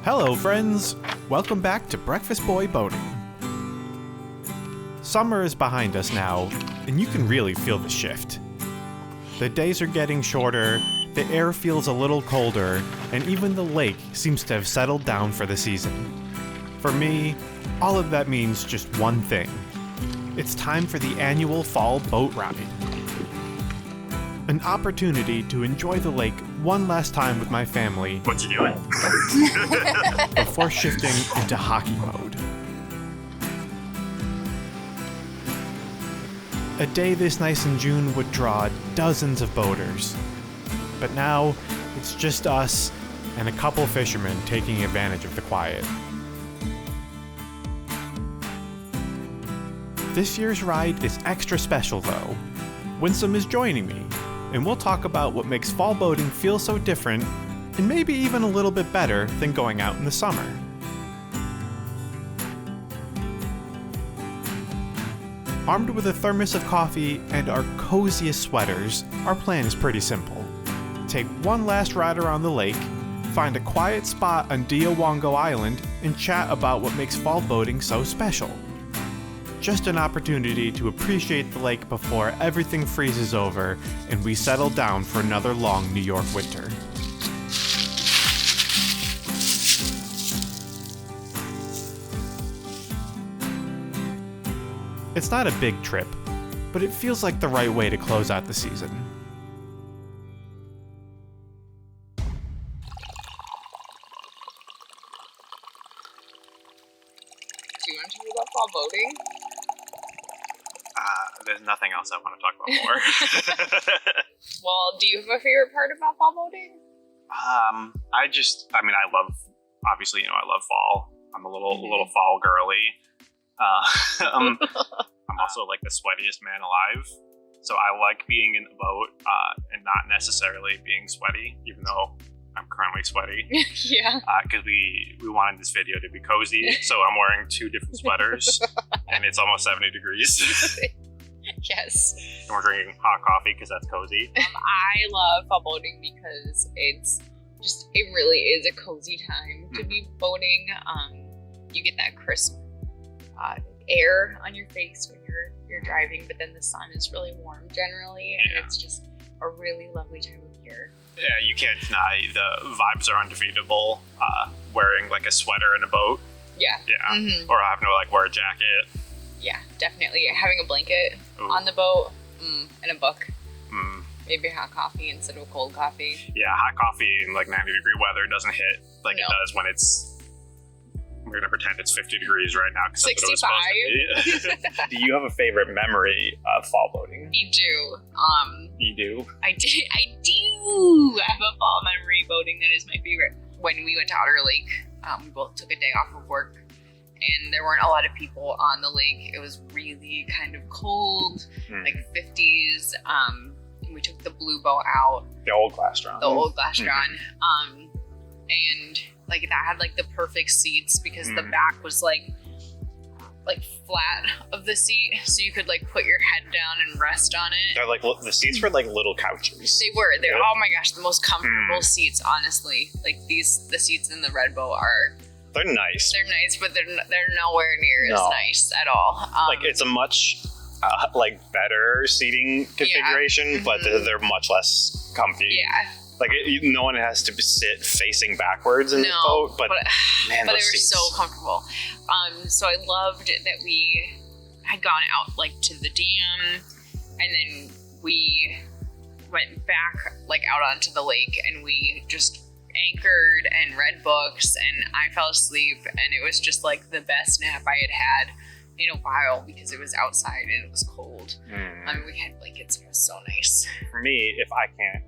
Hello friends! Welcome back to Breakfast Boy Boating. Summer is behind us now, and you can really feel the shift. The days are getting shorter, the air feels a little colder, and even the lake seems to have settled down for the season. For me, all of that means just one thing. It's time for the annual fall boat ride. An opportunity to enjoy the lake one last time with my family. What you doing? Before shifting into hockey mode. A day this nice in June would draw dozens of boaters. But now, it's just us and a couple fishermen taking advantage of the quiet. This year's ride is extra special though. Winsome is joining me, and we'll talk about what makes fall boating feel so different, and maybe even a little bit better than going out in the summer. Armed with a thermos of coffee and our coziest sweaters, our plan is pretty simple. Take one last ride around the lake, find a quiet spot on Deowongo Island, and chat about what makes fall boating so special. Just an opportunity to appreciate the lake before everything freezes over and we settle down for another long New York winter. It's not a big trip, but it feels like the right way to close out the season. Do you want to talk about fall boating? There's nothing else I want to talk about more. Well, do you have a favorite part about fall boating? I love fall. I'm a little fall girly. I'm also like the sweatiest man alive. So I like being in the boat and not necessarily being sweaty, even though I'm currently sweaty. Yeah. Because we wanted this video to be cozy, so I'm wearing two different sweaters, and it's almost 70 degrees. Yes. And we're drinking hot coffee because that's cozy. I love fall boating because it really is a cozy time to be boating. You get that crisp air on your face when you're driving, but then the sun is really warm generally, and it's just a really lovely time of year. Yeah, you can't deny the vibes are undefeatable. Wearing like a sweater in a boat. Yeah. Yeah. Mm-hmm. Or having to wear a jacket. Yeah, definitely. Having a blanket on the boat and a book. Maybe hot coffee instead of cold coffee. Yeah, hot coffee in 90-degree weather doesn't hit like it does when it's... We're going to pretend it's 50 degrees right now. 65. Do you have a favorite memory of fall boating? You do. You do? I do have a fall memory boating that is my favorite. When we went to Otter Lake, we both took a day off of work, and there weren't a lot of people on the lake. It was really kind of cold, like 50s. And we took the blue boat out. The old Glastron. And that had the perfect seats because the back was like flat of the seat, so you could put your head down and rest on it. They're the seats were little couches. They're oh my gosh, the most comfortable seats, honestly. The seats in the red boat they're nice. They're nice, but they're nowhere near as nice at all. It's a much better seating configuration, but they're much less comfy. Yeah. No one has to sit facing backwards in the boat, but man, but they were seats. so comfortable. So I loved that we had gone out to the dam, and then we went back out onto the lake, and we just anchored and read books, and I fell asleep, and it was just the best nap I had in a while because it was outside and it was cold. We had blankets, and it was so nice. For me, if I can't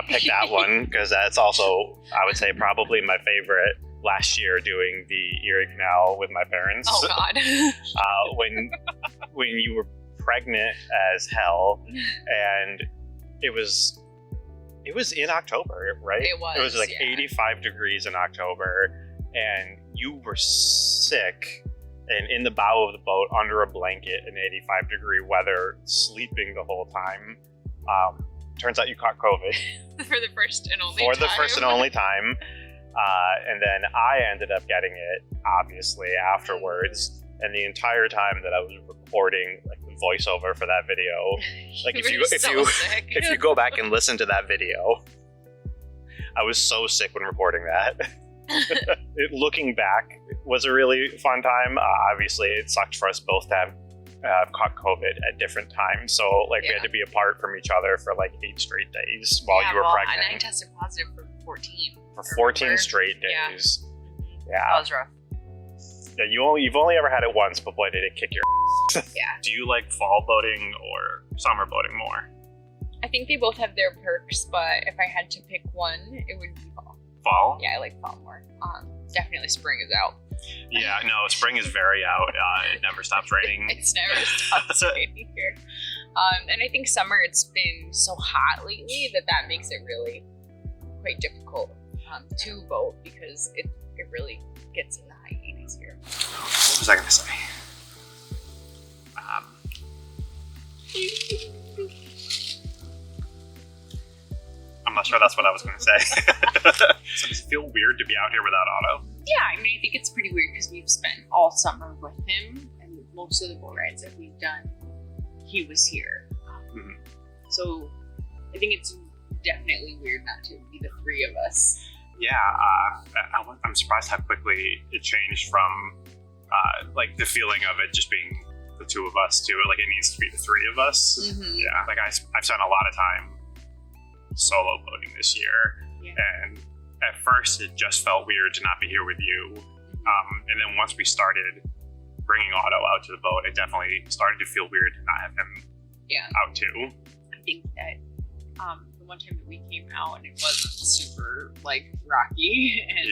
pick that one, because that's also, I would say, probably my favorite. Last year, doing the ear canal with my parents. Oh God! when you were pregnant as hell, and it was in October, right? It was 85 degrees in October, and you were sick and in the bow of the boat under a blanket in 85 degree weather, sleeping the whole time. Turns out you caught COVID. For the first and only time. For the first and only time. And then I ended up getting it, obviously, afterwards. And the entire time that I was recording like the voiceover for that video, like if you go back and listen to that video, I was so sick when recording that. Looking back, it was a really fun time. Obviously, it sucked for us both to have caught COVID at different times. So like we had to be apart from each other for like 8 straight days while you were pregnant. And I tested positive for 14. For 14 straight days. Yeah. That was rough. Yeah, you've only ever had it once, but boy, did it kick your ass. Yeah. Do you like fall boating or summer boating more? I think they both have their perks, but if I had to pick one, it would be fall. Fall? Yeah, I like fall more. Definitely spring is out. Yeah, no, spring is very out. It never stops raining. It's never stops raining here. And I think summer, it's been so hot lately that makes it really quite difficult to boat because it really gets in the high 80s here. What was I going to say? I'm not sure that's what I was going to say. So does it feel weird to be out here without Otto? Yeah, I mean, I think it's pretty weird because we've spent all summer with him, and most of the boat rides that we've done, he was here. So I think it's definitely weird not to be the 3 of us. Yeah, I'm surprised how quickly it changed from like the feeling of it just being the 2 of us to like it needs to be the 3 of us. Yeah, like I've spent a lot of time solo boating this year, and at first it just felt weird to not be here with you. And then once we started bringing Otto out to the boat, it definitely started to feel weird to not have him out too. I think that the one time that we came out and it wasn't super like rocky and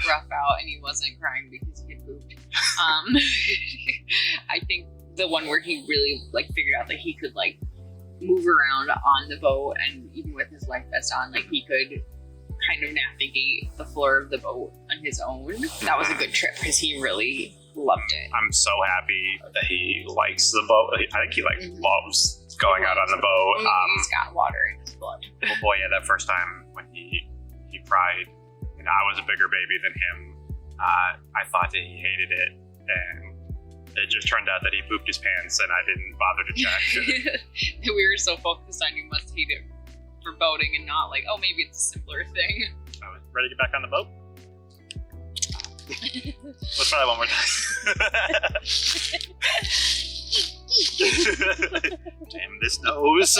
rough out and he wasn't crying because he had pooped. I think the one where he really like figured out that he could like move around on the boat, and even with his life vest on, like he could kind of navigate the floor of the boat on his own. That was a good trip because he really loved it. I'm so happy that he likes the boat. I think he like loves going out on the boat. He's got water in his blood. Oh boy, yeah, that first time when he cried and I was a bigger baby than him, I thought that he hated it, and it just turned out that he pooped his pants and I didn't bother to check. We were so focused on you must hate it for boating and not like, oh, maybe it's a simpler thing. I was ready to get back on the boat. Let's try that one more time. Damn this nose.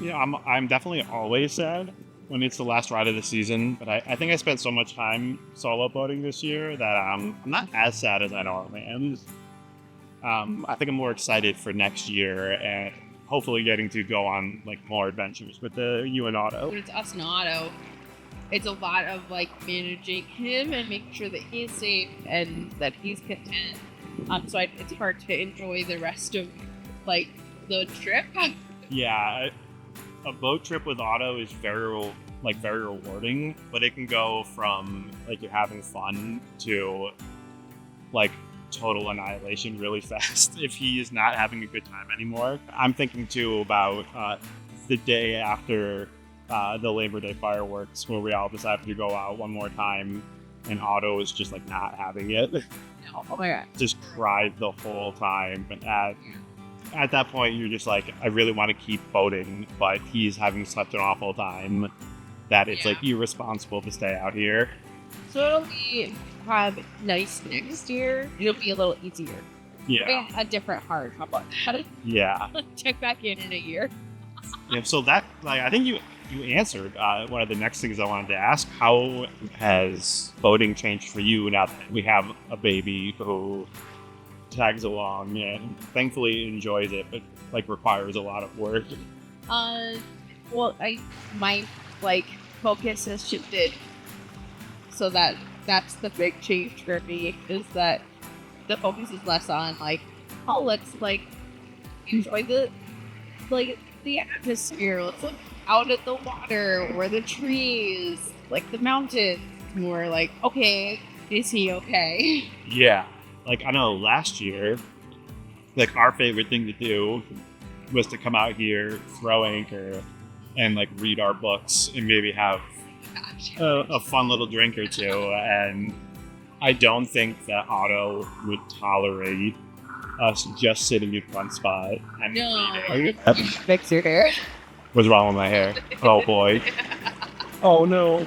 Yeah, I'm definitely always sad when it's the last ride of the season, but I think I spent so much time solo boating this year that I'm not as sad as I normally am. I think I'm more excited for next year and hopefully getting to go on like more adventures with you and Otto. When it's us and Otto, it's a lot of like managing him and making sure that he's safe and that he's content. So it's hard to enjoy the rest of like the trip. Yeah, a boat trip with Otto is very rewarding, but it can go from like you're having fun to like total annihilation really fast if he is not having a good time anymore. I'm thinking too about the day after the Labor Day fireworks where we all decided to go out one more time and Otto is just like not having it. No, oh my god. Just cried the whole time. But at that point you're just like, I really want to keep boating, but he's having such an awful time that it's like irresponsible to stay out here. So it'll be nice next year. It'll be a little easier. Yeah. A different hard. How about that? Yeah. Check back in a year. Yeah. So that, like, I think you answered one of the next things I wanted to ask. How has boating changed for you now that we have a baby who tags along and thankfully enjoys it, but like requires a lot of work? Well, my focus has shifted, so that's the big change for me, is that the focus is less on oh, let's enjoy the atmosphere. Let's look out at the water or the trees, the mountains. More okay, is he okay? Yeah. I know last year, our favorite thing to do was to come out here, throw anchor, and read our books and maybe have a fun little drink or two. And I don't think that Otto would tolerate us just sitting in one spot and reading. Fix your hair. What's wrong with my hair? Oh boy. Oh no.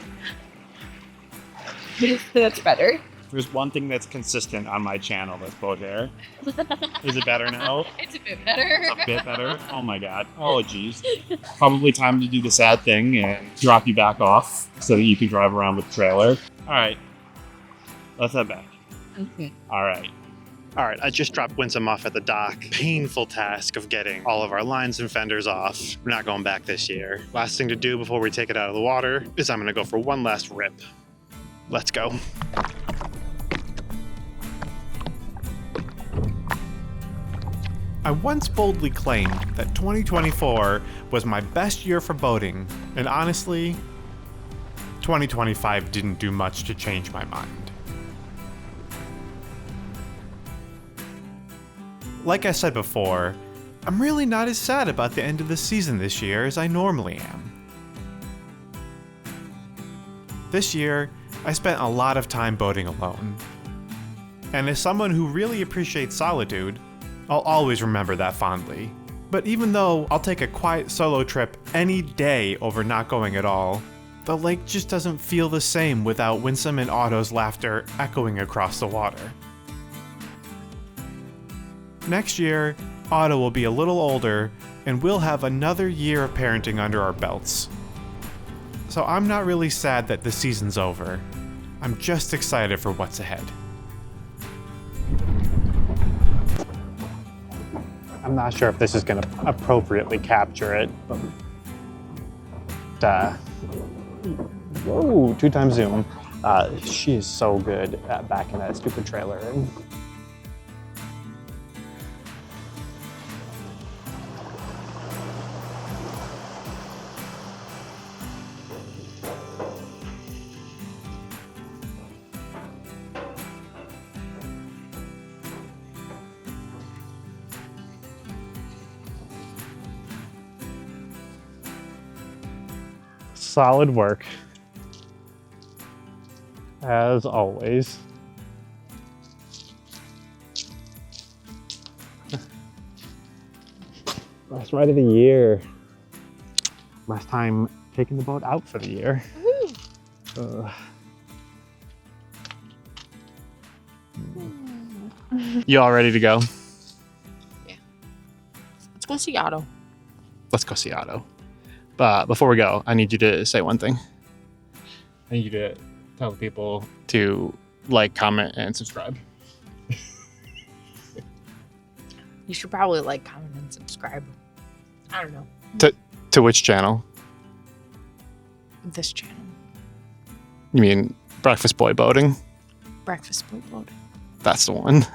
That's better. There's one thing that's consistent on my channel, that's boat hair. Is it better now? It's a bit better. It's a bit better? Oh my god. Oh jeez. Probably time to do the sad thing and drop you back off so that you can drive around with the trailer. Alright. Let's head back. Okay. Alright. All right, I just dropped Winsome off at the dock. Painful task of getting all of our lines and fenders off. We're not going back this year. Last thing to do before we take it out of the water is I'm gonna go for one last rip. Let's go. I once boldly claimed that 2024 was my best year for boating, and honestly, 2025 didn't do much to change my mind. Like I said before, I'm really not as sad about the end of the season this year as I normally am. This year, I spent a lot of time boating alone. And as someone who really appreciates solitude, I'll always remember that fondly. But even though I'll take a quiet solo trip any day over not going at all, the lake just doesn't feel the same without Winsome and Otto's laughter echoing across the water. Next year, Otto will be a little older, and we'll have another year of parenting under our belts. So I'm not really sad that the season's over. I'm just excited for what's ahead. I'm not sure if this is going to appropriately capture it, but whoa, 2x zoom. She is so good at backing that stupid trailer in. Solid work, as always. Last ride of the year. Last time taking the boat out for the year. You all ready to go? Yeah. Let's go see Otto. Let's go see Otto. But before we go, I need you to say one thing. I need you to tell people to like, comment, and subscribe. You should probably like, comment, and subscribe. I don't know. To which channel? This channel. You mean Breakfast Boy Boating? Breakfast Boy Boating. That's the one.